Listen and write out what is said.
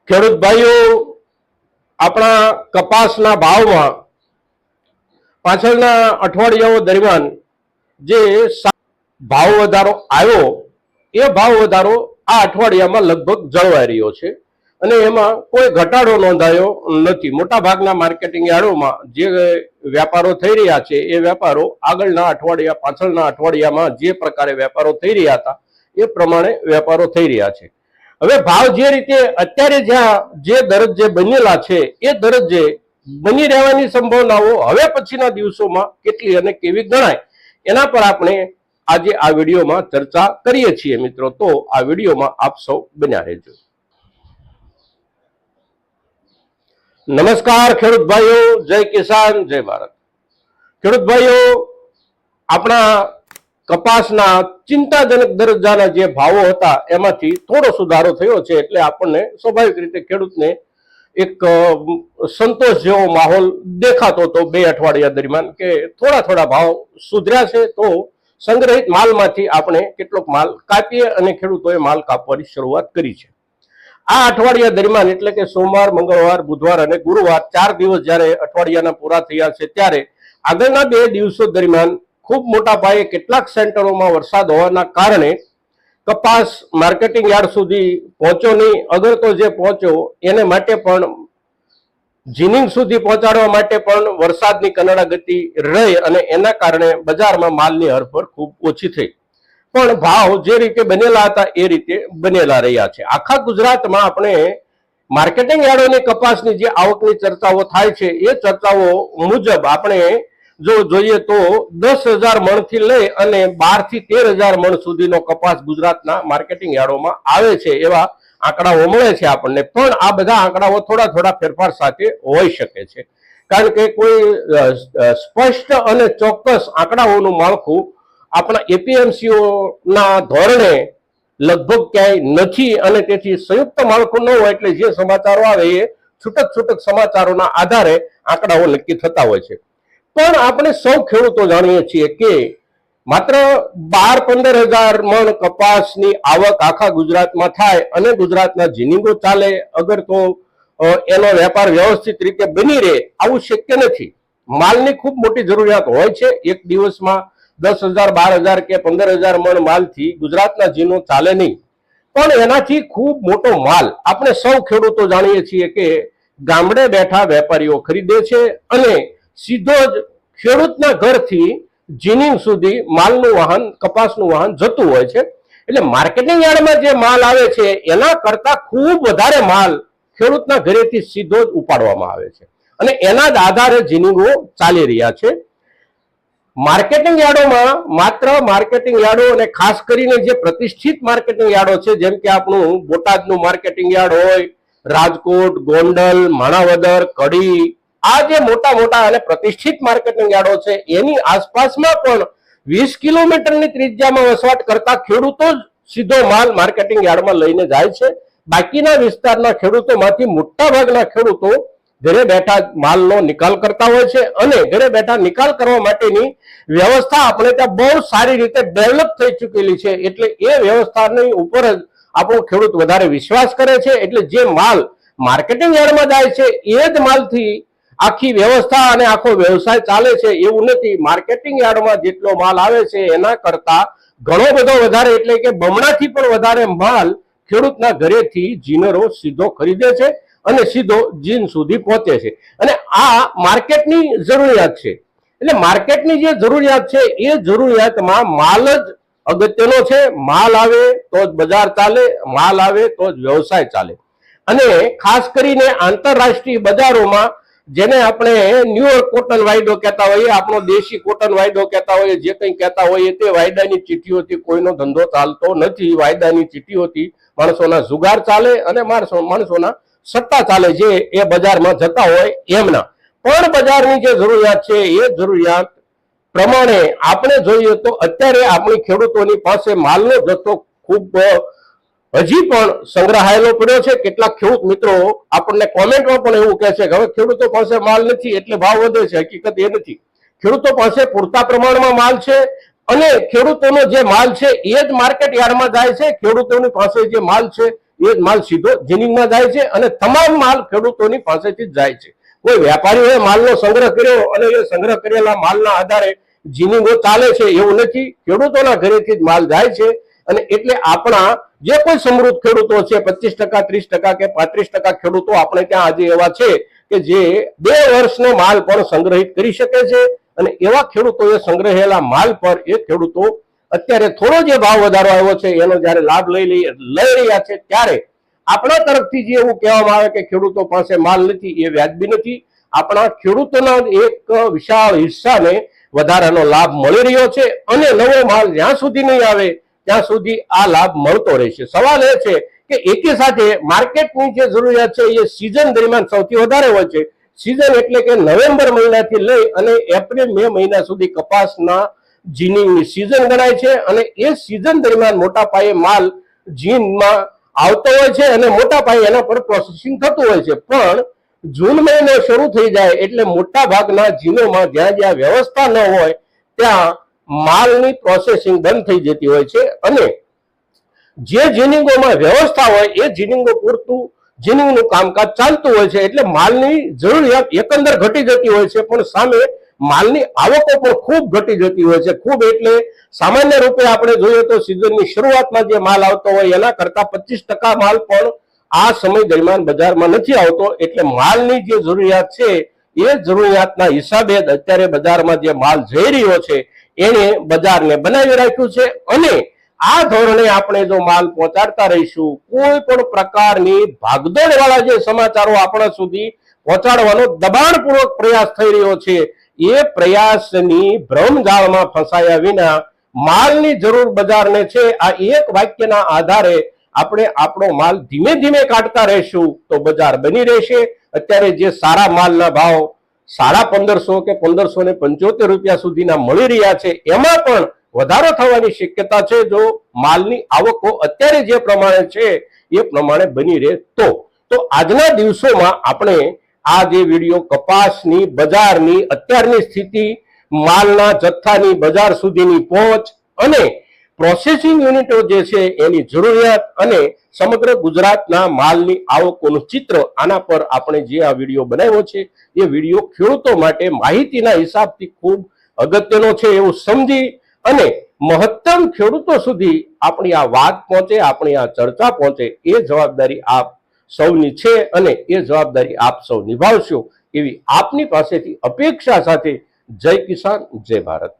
ખેડૂત ભાઈઓ, આપણા કપાસના ભાવમાં પાછળના અઠવાડિયાઓ દરમિયાન જે ભાવ વધારો આવ્યો એ ભાવ વધારો આ અઠવાડિયામાં લગભગ જળવાઈ રહ્યો છે અને એમાં કોઈ ઘટાડો નોંધાયો નથી. મોટા ભાગના માર્કેટિંગ યાર્ડોમાં જે વેપારો થઈ રહ્યા છે એ વેપારો આગળના અઠવાડિયા પાછળના અઠવાડિયામાં જે પ્રકારે વેપારો થઈ રહ્યા હતા એ પ્રમાણે વેપારો થઈ રહ્યા છે. હવે ભાવ જે રીતે અત્યારે જ્યાં જે દરજ્જે બનેલા છે એ દરજ્જે બની રહેવાની સંભાવનાઓ હવે પછીના દિવસોમાં કેટલી અને કેવી ગણાય એના પર આપણે આજે આ વિડીયોમાં ચર્ચા કરીએ છીએ મિત્રો. તો આ વિડીયોમાં આપ સૌ બન્યા રહેજો. નમસ્કાર ખેડૂત ભાઈઓ, જય કિસાન, જય ભારત. ખેડૂત ભાઈઓ, આપણા કપાસના ચિંતાજનક દરજ્જાના જે ભાવો હતા એમાંથી થોડો સુધારો થયો છે એટલે આપણને સ્વાભાવિક રીતે ખેડૂતને એક સંતોષ જેવો માહોલ દેખાતો હતો બે અઠવાડિયા દરમિયાન કે થોડા થોડા ભાવ સુધર્યા છે. તો સંગ્રહિત માલમાંથી આપણે કેટલોક માલ કાપીએ અને ખેડૂતોએ માલ કાપવાની શરૂઆત કરી છે. આ અઠવાડિયા દરમિયાન એટલે કે સોમવાર, મંગળવાર, બુધવાર અને ગુરુવાર 4 દિવસ જ્યારે અઠવાડિયાના પૂરા થયા છે ત્યારે આગળના 2 દિવસો દરમિયાન ખૂબ મોટા પાયે કેટલાક સેન્ટરોમાં વરસાદ હોવાના કારણે કપાસ માર્કેટિંગ યાર્ડ સુધી પહોંચ્યો નહીં. અગર તો જે પહોંચ્યો એને માટે પણ જીનિંગ સુધી પહોંચાડવા માટે પણ વરસાદની કનડાગતિ રહી અને એના કારણે બજારમાં માલની હરફર ખૂબ ઓછી થઈ. પણ ભાવ જે રીતે બનેલા હતા એ રીતે બનેલા રહ્યા છે. આખા ગુજરાતમાં આપણે માર્કેટિંગ યાર્ડોની કપાસની જે આવકની ચર્ચાઓ થાય છે એ ચર્ચાઓ મુજબ આપણે જો જોઈએ તો 10,000 મણથી લઈ અને 12 થી 13,000 મણ સુધીનો કપાસ ગુજરાતના માર્કેટિંગ યાર્ડોમાં આવે છે એવા આંકડાઓ મળે છે આપણને. પણ આ બધા આંકડાઓ થોડા થોડા ફેરફાર સાથે હોઈ શકે છે કારણ કે કોઈ સ્પષ્ટ અને ચોક્કસ આંકડાઓનું માળખું આપણા એપીએમસીઓ ના ધોરણે લગભગ ક્યાંય નથી અને તેથી સંયુક્ત માળખું ન હોય એટલે જે સમાચારો આવે એ છૂટક છૂટક સમાચારોના આધારે આંકડાઓ નક્કી થતા હોય છે. પણ આપણે સૌ ખેડૂતો જાણીએ છીએ કે માત્ર 12-15,000 મણ કપાસની આવક આખા ગુજરાતમાં થાય અને ગુજરાતના જીનિંગો ચાલે અગર તો એનો વેપાર વ્યવસ્થિત રીતે બની રહે આવું શક્ય નથી. માલની ખૂબ મોટી જરૂરિયાત હોય છે. એક દિવસમાં 10,000, 12,000 કે 15,000 મણ માલથી ગુજરાતના જીનો ચાલે નહીં. પણ એનાથી ખૂબ મોટો માલ આપણે સૌ ખેડૂતો જાણીએ છીએ કે ગામડે બેઠા વેપારીઓ ખરીદે છે અને સીધો જ ખેડૂતના ઘરથી જીનિંગ સુધી માલનું વાહન, કપાસનું વાહન જતું હોય છે. એટલે માર્કેટિંગ યાર્ડમાં જે માલ આવે છે એના કરતા ખૂબ વધારે માલ ખેડૂતના ઘરેથી સીધો જ ઉપાડવામાં આવે છે અને એના જ આધારે જીનિંગો ચાલી રહ્યા છે. માર્કેટિંગ યાર્ડોમાં માત્ર માર્કેટિંગ યાર્ડો અને ખાસ કરીને જે પ્રતિષ્ઠિત માર્કેટિંગ યાર્ડો છે જેમ કે આપણું બોટાદનું માર્કેટિંગ યાર્ડ હોય, રાજકોટ, ગોંડલ, માણાવદર, કડી, આ જે મોટા મોટા અને પ્રતિષ્ઠિત માર્કેટિંગ યાર્ડો છે એની આસપાસમાં પણ 20 કિલોમીટરની ત્રિજ્યામાં વસવાટ કરતા ખેડૂતો જ સીધો માલ માર્કેટિંગ યાર્ડમાં લઈને જાય છે. બાકીના વિસ્તારના ખેડૂતોમાંથી મોટા ભાગના ખેડૂતો ઘરે બેઠા માલનો નિકાલ કરતા હોય છે અને ઘરે બેઠા નિકાલ કરવા માટેની વ્યવસ્થા આપણે ત્યાં બહુ સારી રીતે ડેવલપ થઈ ચૂકેલી છે. એટલે એ વ્યવસ્થાની ઉપર જ આપણો ખેડૂત વધારે વિશ્વાસ કરે છે. એટલે જે માલ માર્કેટિંગ યાર્ડમાં જાય છે એ જ માલથી આખી વ્યવસ્થા અને આખો વ્યવસાય ચાલે છે એવું નથી. માર્કેટિંગ યાર્ડમાં જેટલો માલ આવે છે એના કરતા ઘણો બધો વધારે એટલે કે બમણાથી પણ વધારે માલ ખેડૂતના ઘરેથી જીનરો સીધો ખરીદે છે અને સીધો જીન સુધી પહોંચે છે અને આ માર્કેટની જરૂરિયાત છે. એટલે માર્કેટની જે જરૂરિયાત છે એ જરૂરિયાતમાં માલ જ અગત્યનો છે. માલ આવે તો જ બજાર ચાલે, માલ આવે તો જ વ્યવસાય ચાલે. અને ખાસ કરીને આંતરરાષ્ટ્રીય બજારોમાં જેને આપણે ન્યુયોર્ક કોટન વાયદો કહેતા હોઈએ, આપણો દેશી કોટન વાયદો કહેતા હોઈએ, જે કંઈ કહેતા હોઈએ તે વાયદાની ચીઠીઓથી કોઈનો ધંધો ચાલતો નથી. વાયદાની ચીઠીઓથી માણસોના જુગાર ચાલે અને માણસોના સટ્ટા ચાલે જે એ બજારમાં જતા હોય એમના. પણ બજારની જે જરૂરિયાત છે એ જરૂરિયાત પ્રમાણે આપણે જોઈએ તો અત્યારે આપણી ખેડૂતોની પાસે માલનો જથ્થો ખૂબ હજી પણ સંગ્રહાયેલો પડ્યો છે. કેટલાક ખેડૂત મિત્રો આપણને કોમેન્ટમાં પણ એવું કહે છે કે હવે ખેડૂતો પાસે માલ નથી એટલે ભાવ વધે છે. હકીકત એ નથી. ખેડૂતો પાસે પૂરતા પ્રમાણમાં માલ છે અને ખેડૂતોનો જે માલ છે એ જ માર્કેટ યાર્ડમાં જાય છે. ખેડૂતોની પાસે જે માલ છે એ જ માલ સીધો જીનિંગમાં જાય છે અને તમામ માલ ખેડૂતોની પાસેથી જ જાય છે. કોઈ વેપારીઓએ માલનો સંગ્રહ કર્યો અને એ સંગ્રહ કરેલા માલના આધારે જીનિંગો ચાલે છે એવું નથી. ખેડૂતોના ઘરેથી જ માલ જાય છે. અને એટલે આપણા જે કોઈ સમૃદ્ધ ખેડૂતો છે 25%, 30% કે 35% ખેડૂતો આપણે ત્યાં આજે એવા છે કે જે 2 વર્ષનો માલ પણ સંગ્રહિત કરી શકે છે. અને એવા ખેડૂતોએ સંગ્રહેલા માલ પર એ ખેડૂતો અત્યારે થોડો જે ભાવ વધારો આવ્યો છે એનો જયારે લાભ લઈ રહ્યા છે ત્યારે આપણા તરફથી જે એવું કહેવામાં આવે કે ખેડૂતો પાસે માલ નથી એ વ્યાજબી નથી. આપણા ખેડૂતોના એક વિશાળ હિસ્સાને વધારાનો લાભ મળી રહ્યો છે અને નવો માલ જ્યાં સુધી નહીં આવે ત્યાં સુધી આ લાભ મળતો રહેશે. સવાલ એ છે કે એકી સાથે માર્કેટની જે જરૂરિયાત છે એ સિઝન દરમિયાન સૌથી વધારે હોય છે. સિઝન એટલે કે નવેમ્બર મહિનાથી લઈ અને એપ્રિલ મે મહિના સુધી કપાસના જીનિંગની સિઝન ગણાય છે અને એ સિઝન દરમિયાન મોટા પાયે માલ જીનમાં આવતો હોય છે અને મોટા પાયે એના પર પ્રોસેસિંગ થતું હોય છે. પણ જૂન મહિનો શરૂ થઈ જાય એટલે મોટા ભાગના જીનોમાં જ્યાં જ્યાં વ્યવસ્થા ન હોય ત્યાં માલની પ્રોસેસિંગ બંધ થઈ જતી હોય છે અને જે જીનિંગોમાં વ્યવસ્થા હોય એ જીનિંગો પૂરતું જીનિંગનું કામકાજ ચાલતું હોય છે. એટલે માલની જરૂરિયાત એકંદર ઘટી જતી હોય છે પણ સામે માલની આવકો પણ ખૂબ ઘટી જતી હોય છે. ખૂબ એટલે સામાન્ય રૂપે આપણે જોઈએ તો સિઝનની શરૂઆતમાં જે માલ આવતો હોય એના કરતા 25% માલ પણ આ સમય દરમિયાન બજારમાં નથી આવતો. એટલે માલની જે જરૂરિયાત છે એ જરૂરિયાતના હિસાબે અત્યારે બજારમાં જે માલ જઈ રહ્યો છે એને બજારને બનાવી રાખ્યું છે અને આ ધોરણે આપણે જો માલ પહોંચાડતા રહીશું, કોઈ પણ પ્રકારની ભાગદોડ વાળા જે સમાચારો આપણા સુધી પહોંચાડવાનો દબાણપૂર્વક પ્રયાસ થઈ રહ્યો છે એ પ્રયાસની ભ્રમજાળમાં ફસાયા વિના માલની જરૂર બજારને છે આ એક વાક્યના આધારે આપણે આપણો માલ ધીમે ધીમે કાઢતા રહીશું તો બજાર બની રહેશે. અત્યારે જે સારા માલના ભાવ 1550 કે 1575 રૂપિયા સુધીના મળી રહ્યા છે એમાં પણ વધારો થવાની શક્યતા છે જો માલની આવકો અત્યારે જે પ્રમાણે છે એ પ્રમાણે બની રહે તો. આજના દિવસોમાં આપણે આ જે વિડીયો કપાસની બજારની અત્યારની સ્થિતિ, માલના જથ્થાની બજાર સુધીની પહોંચ અને પ્રોસેસિંગ યુનિટો જે છે એની જરૂરિયાત અને સમગ્ર ગુજરાતના માલની આવકોનું ચિત્ર આના પર આપણે જે આ વિડીયો બનાવ્યો છે એ વિડીયો ખેડૂતો માટે માહિતીના હિસાબથી ખૂબ અગત્યનો છે એવું સમજી અને મહત્તમ ખેડૂતો સુધી આપણી આ વાત પહોંચે, આપણી આ ચર્ચા પહોંચે એ જવાબદારી આપ સૌની છે અને એ જવાબદારી આપ સૌ નિભાવશો એવી આપની પાસેથી અપેક્ષા સાથે જય કિસાન, જય ભારત.